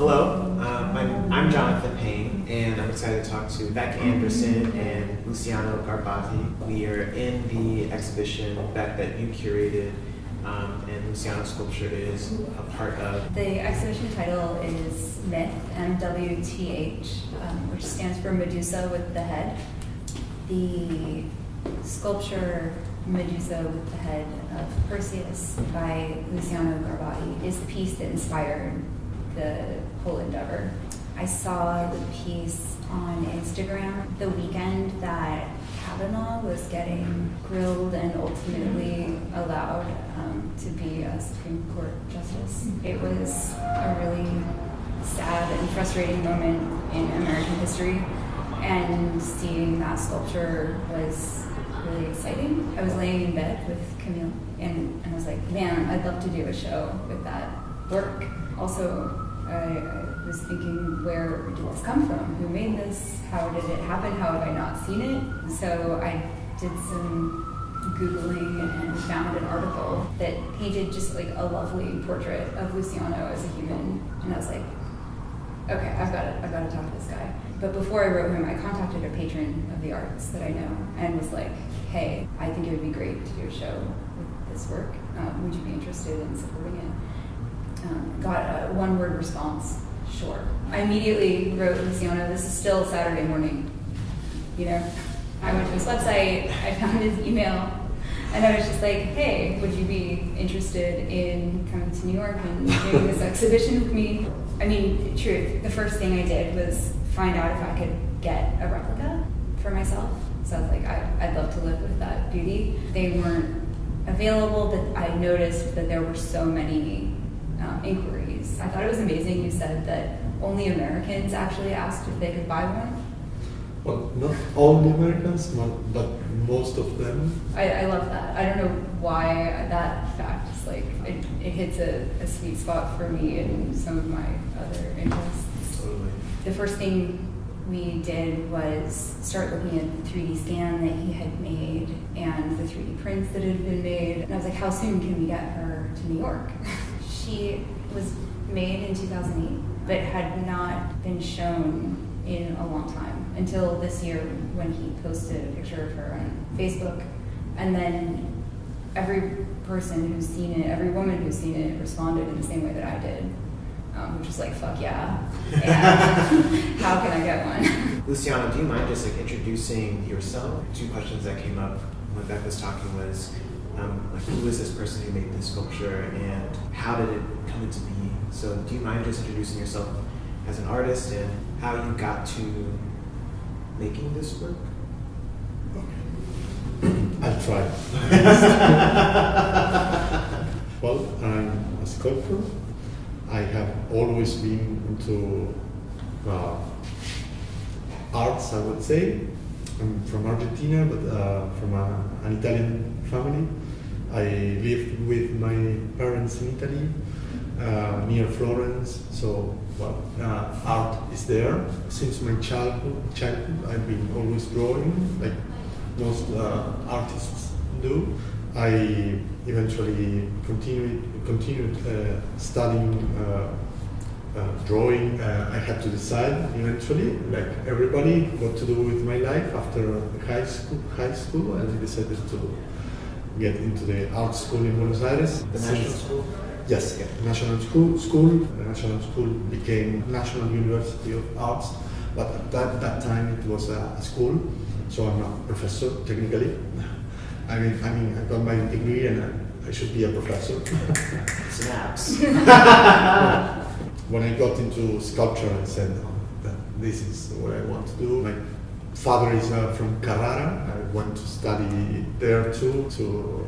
Hello, I'm Jonathan Payne, and I'm excited to talk to Bek Andersen and Luciano Garbati. We are in the exhibition, Bek, that you curated, and Luciano's sculpture is a part of. The exhibition title is Myth, MWTH, which stands for Medusa with the Head. The sculpture Medusa with the Head of Perseus by Luciano Garbati is the piece that inspired the whole endeavor. I saw the piece on Instagram the weekend that Kavanaugh was getting grilled and ultimately allowed to be a Supreme Court justice. It was a really sad and frustrating moment in American history, and seeing that sculpture was really exciting. I was laying in bed with Camille and I was like, man, I'd love to do a show with that work. Also, I was thinking, where did this come from? Who made this? How did it happen? How have I not seen it? So I did some Googling and found an article that painted just like a lovely portrait of Luciano as a human. And I was like, okay, I've got to talk to this guy. But before I wrote him, I contacted a patron of the arts that I know and was like, hey, I think it would be great to do a show with this work. Would you be interested in supporting it? Got a one-word response, sure. I immediately wrote Luciano, this is still Saturday morning. You know, I went to his website, I found his email, and I was just like, hey, would you be interested in coming to New York and doing this exhibition with me? I mean, truth, the first thing I did was find out if I could get a replica for myself. So I was like, I'd love to live with that beauty. They weren't available, but I noticed that there were so many inquiries. I thought it was amazing you said that only Americans actually asked if they could buy one. Well, not all the Americans, but most of them. I love that. I don't know why that fact is like, it hits a sweet spot for me and some of my other interests. Totally. The first thing we did was start looking at the 3D scan that he had made and the 3D prints that had been made. And I was like, how soon can we get her to New York? She was made in 2008, but had not been shown in a long time until this year when he posted a picture of her on Facebook. And then every person who's seen it, every woman who's seen it responded in the same way that I did, which was like, fuck yeah. And how can I get one? Luciano, do you mind just like introducing yourself? Two questions that came up when Bek was talking was, like, who is this person who made this sculpture and how did it come into being? So do you mind just introducing yourself as an artist and how you got to making this work? I'll try. Well, I'm a sculptor. I have always been into arts, I would say. I'm from Argentina, but from an Italian family. I lived with my parents in Italy, near Florence, so art is there. Since my childhood, I've been always drawing, like most artists do. I eventually continued studying drawing. I had to decide eventually, like everybody, what to do with my life after high school, and I decided to get into the art school in Buenos Aires. The National School? Yes, yeah. National school. The National School became National University of Arts, but at that time it was a school, so I'm a professor technically. I mean, I got my degree and I should be a professor. Snaps. When I got into sculpture, I said, this is what I want to do. My father is from Carrara. I went to study there too, to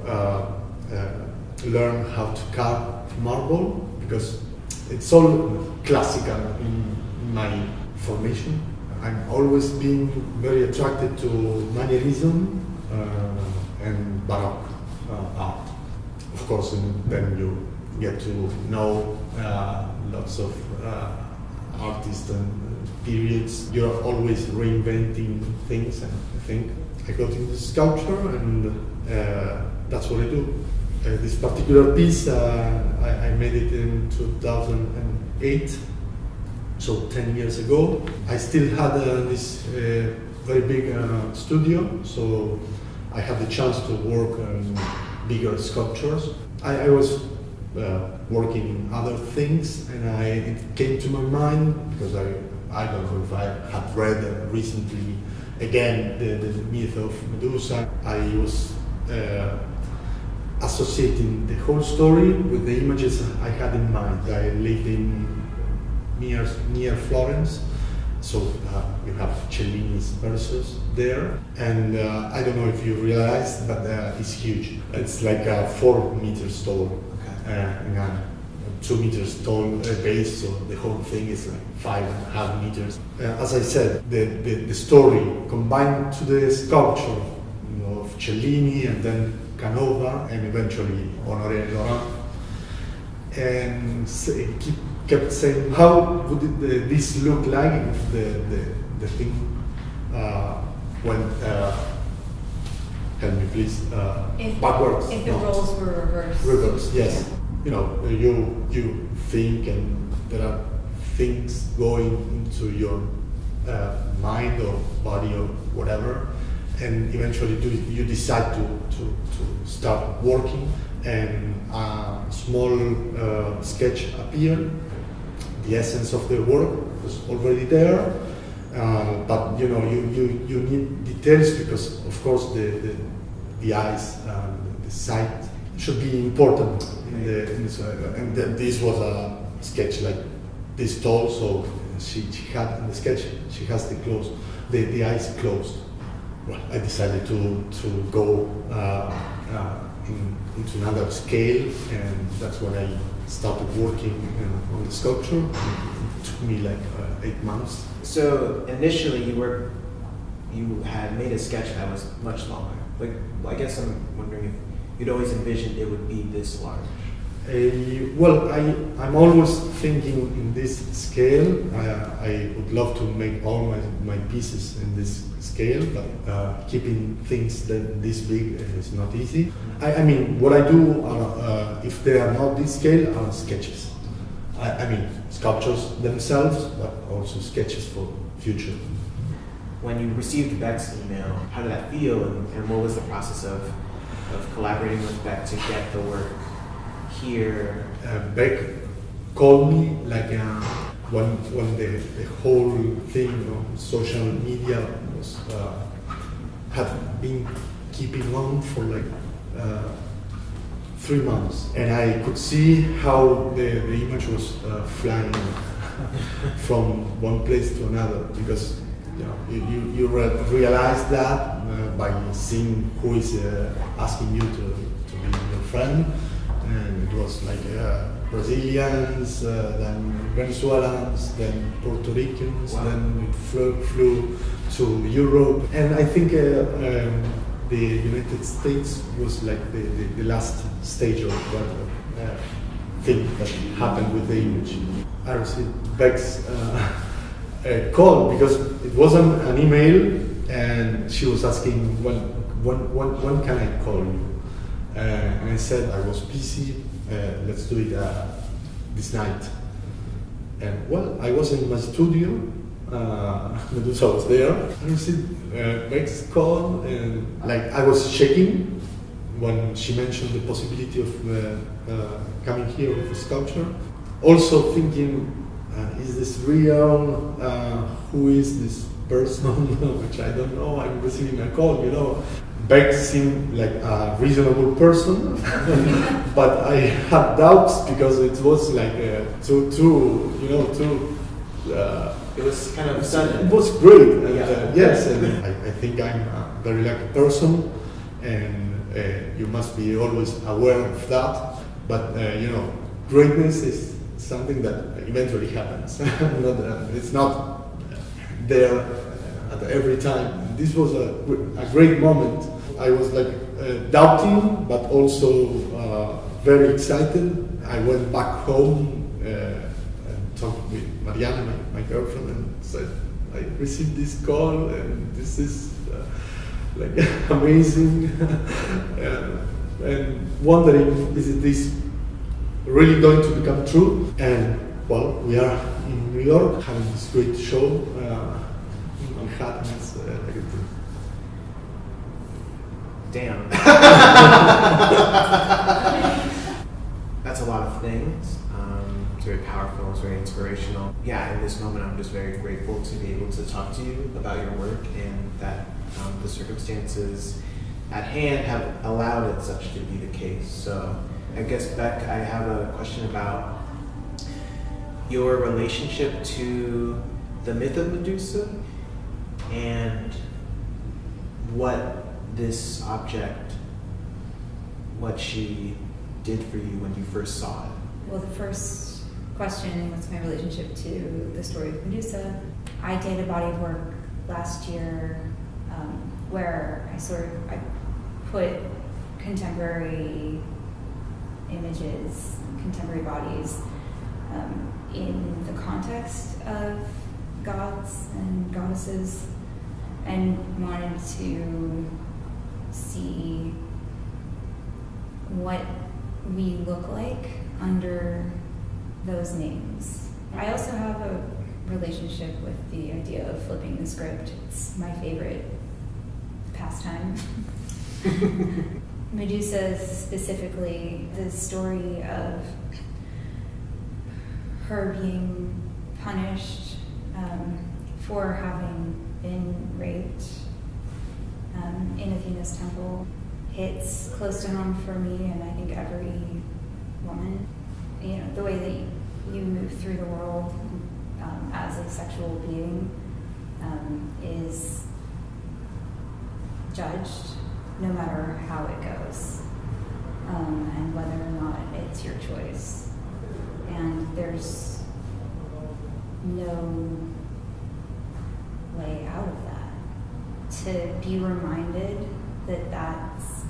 learn how to carve marble, because it's all classical in my formation. I'm always been very attracted to Manierism and Baroque art. Of course, and then you get to know lots of artists and periods. You're always reinventing things, and I think I got into sculpture, and that's what I do. This particular piece, I made it in 2008, So 10 years ago, I still had this very big studio, so I had the chance to work on bigger sculptures. I was working in other things, and it came to my mind because I don't know if I had read recently again the myth of Medusa. I was associating the whole story with the images I had in mind. I lived near Florence, so you have Cellini's verses there, and I don't know if you realized, but it's huge. It's like 4 meters tall, and a 2 meters tall base, so the whole thing is like 5.5 meters. As I said, the story combined to the sculpture, of Cellini, and then Canova, and eventually Honoré Laurent, and kept saying, how would this look like if the thing went, help me please, backwards? If the roles were reversed. Reversed, yes. You think, and there are things going into your mind or body or whatever, and eventually you decide to start working, and a small sketch appeared. The essence of the work was already there, but you need details, because of course the eyes, the sight should be important in this was a sketch like this tall, so she had in the sketch, she has the eyes closed. Well, I decided to go into another scale, and that's when I started working on the sculpture. It took me like 8 months. So initially you had made a sketch that was much smaller. Like, I guess I'm wondering if you'd always envisioned it would be this large. Well, I'm always thinking in this scale. I would love to make all my pieces in this scale, but keeping things this big is not easy. I mean, what I do, if they are not this scale, are sketches. I mean, sculptures themselves, but also sketches for future. When you received Bek's email, how did that feel, and what was the process of collaborating with Bek to get the work here? Bek called me like when the whole thing on social media was had been keeping on for like 3 months, and I could see how the image was flying from one place to another, because you realize that by seeing who is asking you to be your friend, and it was like Brazilians, then Venezuelans, then Puerto Ricans. Wow. Then it flew to Europe, and I think the United States was like the last stage of that thing that happened with the image. I received Bek's call, because it wasn't an email, and she was asking, when can I call you? And I said I was busy, let's do it this night. And well, I was in my studio, Medusa was there, and I received Bek's call, and like I was shaking when she mentioned the possibility of coming here with a sculpture. Also thinking, is this real? Who is this person? Which I don't know. I'm receiving a call, Bek seemed like a reasonable person, but I had doubts because it was like too. It was kind of sudden. It was great, and, yeah. Yes, and I think I'm a very lucky person, and you must be always aware of that. But greatness is something that eventually happens. It's not there at every time. This was a great moment. I was like doubting, but also very excited. I went back home and talked with Mariana, my girlfriend, and said, I received this call, and this is like amazing. And wondering, is this really going to become true? And well, we are in New York, having this great show in Manhattan. It's like a Damn. That's a lot of things. It's very powerful, it's very inspirational. Yeah, in this moment, I'm just very grateful to be able to talk to you about your work and that the circumstances at hand have allowed it such to be the case. So I guess, Bek, I have a question about your relationship to the myth of Medusa and what this object, what she did for you when you first saw it. Well, the first question, what's my relationship to the story of Medusa? I did a body of work last year where I put contemporary images, contemporary bodies in the context of gods and goddesses, and wanted to see what we look like under those names. I also have a relationship with the idea of flipping the script. It's my favorite pastime. Medusa, specifically, the story of her being punished for having been raped in Athena's temple hits close to home for me, and I think every woman. You know, the way that you move through the world as a sexual being is judged no matter how it goes, and whether or not it's your choice. And there's no way out of that. To be reminded that that's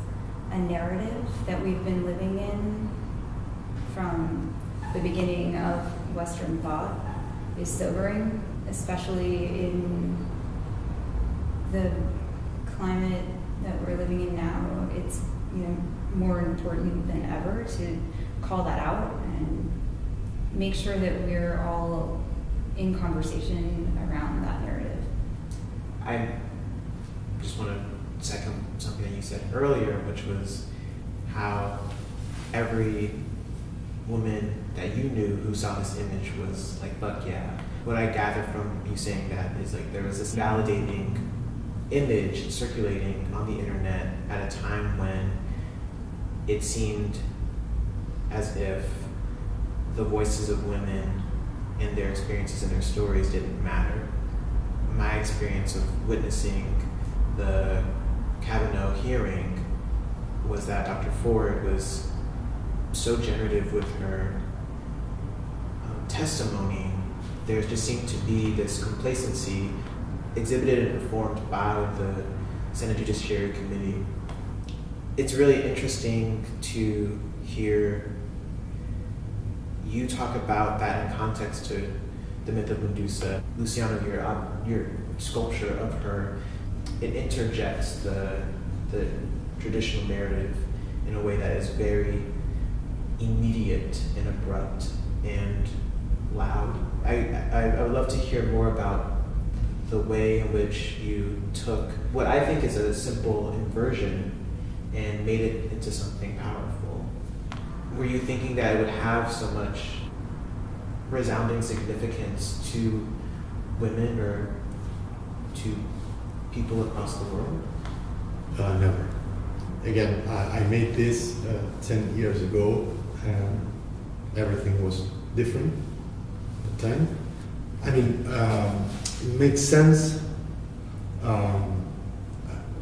a narrative that we've been living in from the beginning of Western thought is sobering, especially in the climate that we're living in now. It's more important than ever to call that out and make sure that we're all in conversation around that narrative. I just want to second something that you said earlier, which was how every woman that you knew who saw this image was like, fuck yeah. What I gather from you saying that is like there was this validating image circulating on the internet at a time when it seemed as if the voices of women and their experiences and their stories didn't matter. My experience of witnessing the Kavanaugh hearing was that Dr. Ford was so generative with her testimony. There just seemed to be this complacency exhibited and performed by the Senate Judiciary Committee. It's really interesting to hear you talk about that in context to the myth of Medusa. Luciano, your sculpture of her, it interjects the traditional narrative in a way that is very immediate and abrupt and loud. I would love to hear more about the way in which you took what I think is a simple inversion and made it into something powerful. Were you thinking that it would have so much resounding significance to women or to people across the world? Never. Again, I made this 10 years ago, and everything was different at the time. I mean, it makes sense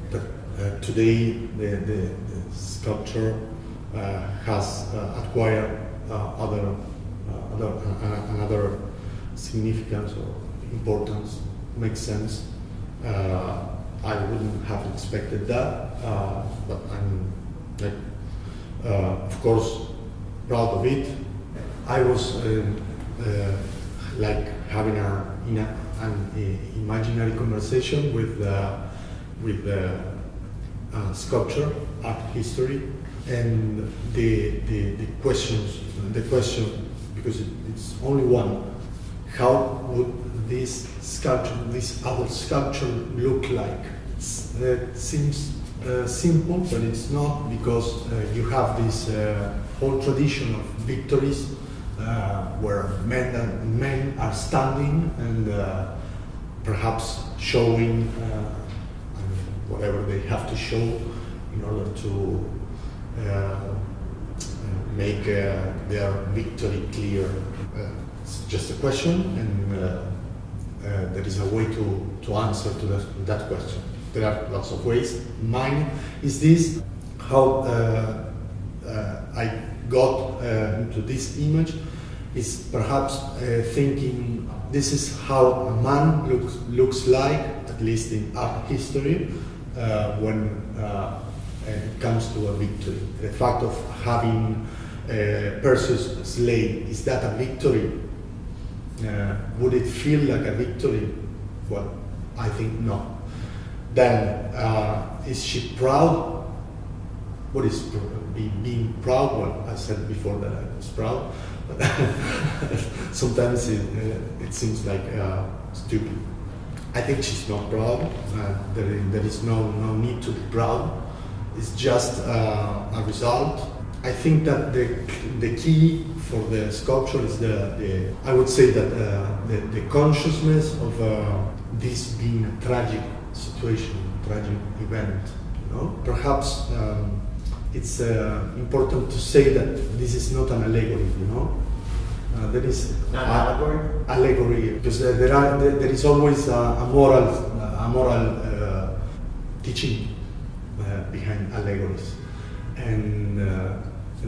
that today the sculpture has acquired another significance or importance. Makes sense. I wouldn't have expected that, but I'm of course proud of it. I was like having an imaginary conversation with the sculpture, art history, and the question, because it's only one, how would this other sculpture look like? It seems simple, but it's not, because you have this whole tradition of victories where men are standing and perhaps showing whatever they have to show in order to make their victory clear. It's just a question, and there is a way to answer to that question. There are lots of ways. Mine is this: how I got into this image is perhaps thinking this is how a man looks like, at least in art history, when it comes to a victory. The fact of having Perseus slain, is that a victory? Would it feel like a victory? Well, I think not. Then, is she proud? What is being proud? Well, I said before that I was proud, but sometimes it seems like stupid. I think she's not proud. There is no need to be proud. It's just a result. I think that the key for the sculpture is I would say that the consciousness of this being a tragic situation, tragic event. You know? Perhaps it's important to say that this is not an allegory. You know, there is not an allegory. Allegory, because there is always a moral teaching behind allegories, and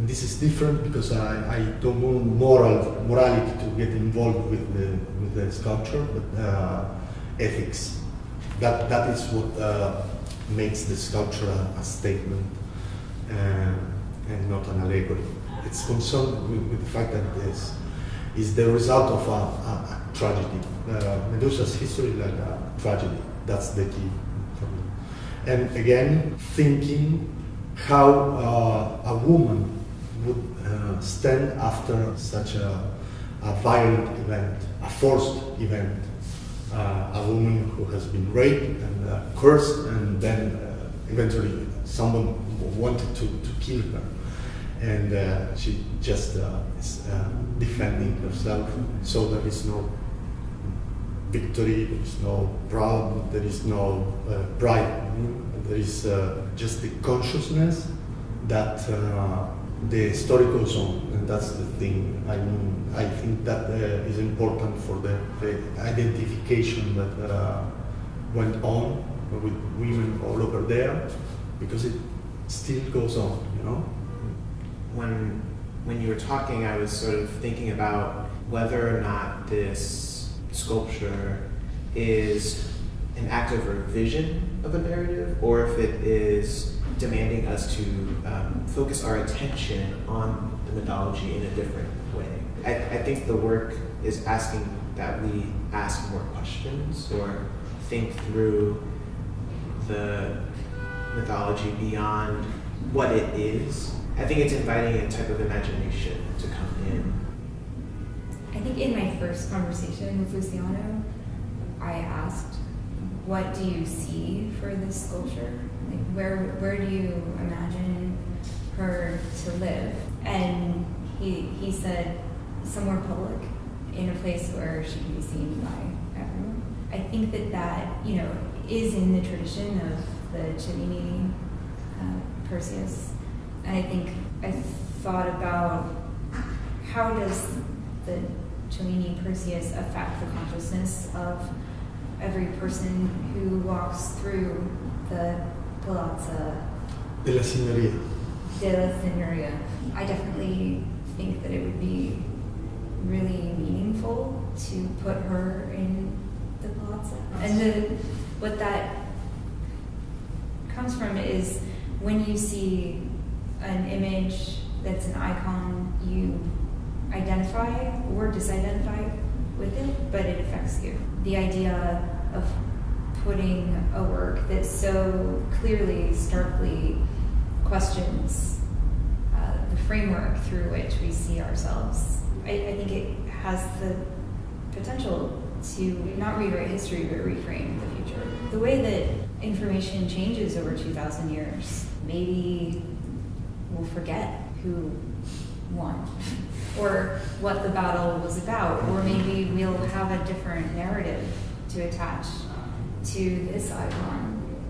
this is different because I don't want morality to get involved with the sculpture, but ethics. That is what makes the sculpture a statement and not an allegory. It's concerned with the fact that this is the result of a tragedy. Medusa's history is like a tragedy. That's the key for me. And again, thinking how a woman would stand after such a violent event, a forced event. A woman who has been raped and cursed, and then eventually someone wanted to kill her, and she just is defending herself. So there is no victory, there is no proud, there is no pride. There is just the consciousness that the story goes on, and that's the thing. I mean, I think that is important for the identification that went on with women all over there, because it still goes on, you know. When you were talking, I was sort of thinking about whether or not this sculpture is an act of revision of a narrative, or if it is demanding us to focus our attention on the mythology in a different way. I think the work is asking that we ask more questions or think through the mythology beyond what it is. I think it's inviting a type of imagination to come in. I think in my first conversation with Luciano, I asked, what do you see for this sculpture? Like, where do you imagine her to live? And he said, somewhere public, in a place where she can be seen by everyone. I think that is in the tradition of the Cellini Perseus. And I think I thought about, how does the Cellini Perseus affect the consciousness of every person who walks through the Piazza della Signoria. I definitely think that it would be really meaningful to put her in the Piazza. And what that comes from is when you see an image that's an icon, you identify or disidentify with it, but it affects you. The idea of putting a work that so clearly, starkly questions the framework through which we see ourselves. I think it has the potential to not rewrite history, but reframe the future. The way that information changes over 2,000 years, maybe we'll forget who won or what the battle was about, or maybe we'll have a different narrative to attach to this icon